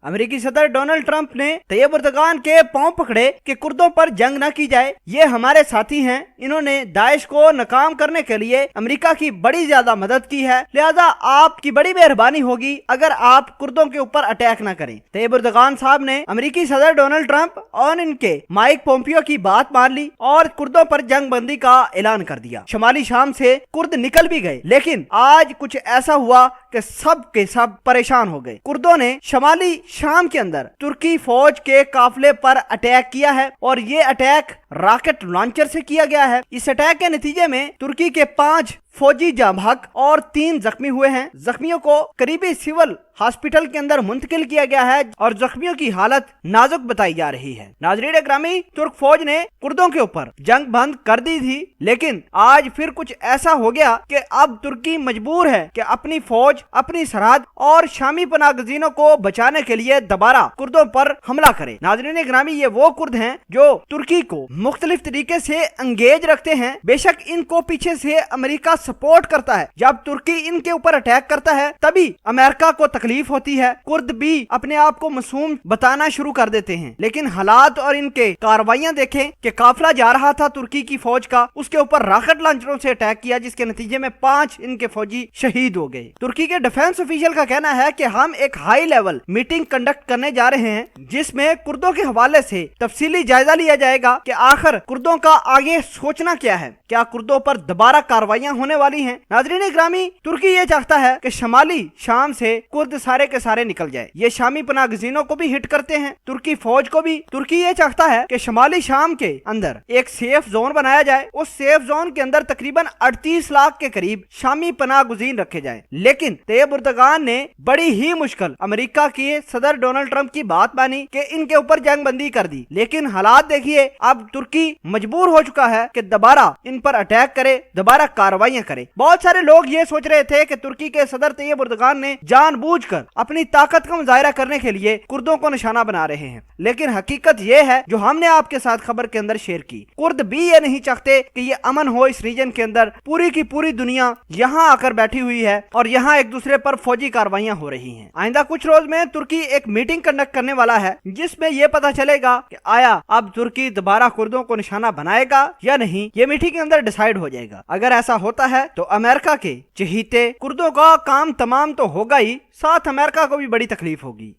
अमेरिकी सदर Donald Trump ने तैयब एर्दोगान के पांव पकड़े कि कुर्दों पर जंग न की जाए, ये हमारे साथी हैं, इन्होंने दाइश को नाकाम करने के लिए अमेरिका की बड़ी ज्यादा मदद की है, लिहाजा आपकी बड़ी मेहरबानी होगी अगर आप कुर्दों के ऊपर अटैक न करें। तैयब एर्दोगान साहब ने अमेरिकी सदर डोनाल्ड ट्रंप और इनके माइक पोम्पियो की बात मान ली और कुर्दों पर जंग बंदी का ऐलान कर दिया। शुमाली शाम से कुर्द निकल भी गए, लेकिन आज कुछ ऐसा हुआ कि सब के सब परेशान हो गए। कुर्दों ने शुमाली शाम के अंदर तुर्की फौज के काफिले पर अटैक किया है और ये अटैक रॉकेट लॉन्चर से किया गया है। इस अटैक के नतीजे में तुर्की के 5 फौजी जाँ बहक और 3 जख्मी हुए हैं। जख्मियों को करीबी सिविल हॉस्पिटल के अंदर मुंतकिल किया गया है और जख्मियों की हालत नाजुक बताई जा रही है। नाज़रीन ग्रामी, तुर्क फौज ने कुर्दों के ऊपर जंग बंद कर दी थी, लेकिन आज फिर कुछ ऐसा हो गया कि अब तुर्की मजबूर है कि अपनी फौज, अपनी सरहद और शामी पनाहगजीनों को बचाने के लिए दोबारा कुर्दों पर हमला करे। नाज़रीन ग्रामी, ये वो कुर्द हैं जो तुर्की को मुख्तलिफ तरीके से अंगेज रखते हैं। बेशक इनको पीछे से अमेरिका सपोर्ट करता है, जब तुर्की इनके ऊपर अटैक करता है तभी अमेरिका को तकलीफ होती है। कुर्द भी अपने आप को मासूम बताना शुरू कर देते हैं, लेकिन हालात और इनके कार्रवाइयां देखें कि काफिला जा रहा था तुर्की की फौज का, उसके ऊपर रॉकेट लॉन्चरों से अटैक किया, जिसके नतीजे में 5 इनके फौजी शहीद हो गए। तुर्की के डिफेंस ऑफिशियल का कहना है कि हम एक हाई लेवल मीटिंग कंडक्ट करने जा रहे हैं, जिसमें कुर्दों के हवाले से तफसीली जायजा लिया जाएगा कि आखिर कुर्दों का आगे सोचना क्या है, क्या कुर्दों पर दोबारा कार्रवाइयां होने वाली हैं। नाज़रीन ग्रामी, तुर्की ये चाहता है कि शुमाली शाम से कुर्द सारे के सारे निकल जाए। ये शामी पनाहगजीनों को भी हिट करते हैं, तुर्की फौज को भी। तुर्की ये चाहता है कि शुमाली शाम के अंदर एक सेफ जोन बनाया जाए, उस सेफ जोन के अंदर तकरीबन 38 लाख के करीब शामी पनाहगजीन रखे जाए। लेकिन तैयब एर्दोगान ने बड़ी ही मुश्किल अमेरिका के सदर डोनाल्ड ट्रंप की बात मानी कि इनके ऊपर जंग बंदी कर दी। लेकिन हालात देखिए, अब तुर्की मजबूर हो चुका है कि दोबारा इन पर अटैक करे, दोबारा कार्रवाइयां करे। बहुत सारे लोग ये सोच रहे थे कि तुर्की के सदर तैयब एर्दोगान ने जानबूझकर अपनी ताकत का मुजाहिरा करने के लिए कुर्दों को निशाना बना रहे हैं, लेकिन हकीकत ये है जो हमने आपके साथ खबर के अंदर शेयर की। कुर्द भी ये नहीं चाहते कि ये अमन हो इस रीजन के अंदर। पूरी की पूरी दुनिया यहाँ आकर बैठी हुई है और यहाँ एक दूसरे पर फौजी कार्रवाइयां हो रही हैं। आइंदा कुछ रोज में तुर्की एक मीटिंग कंडक्ट करने वाला है, जिसमें यह पता चलेगा कि आया अब तुर्की दोबारा कुर्दों को निशाना बनाएगा या नहीं। ये मीटिंग के अंदर डिसाइड हो जाएगा। अगर ऐसा होता है तो अमेरिका के चहीते कुर्दों का काम तमाम तो होगा ही, साथ अमेरिका को भी बड़ी तकलीफ होगी।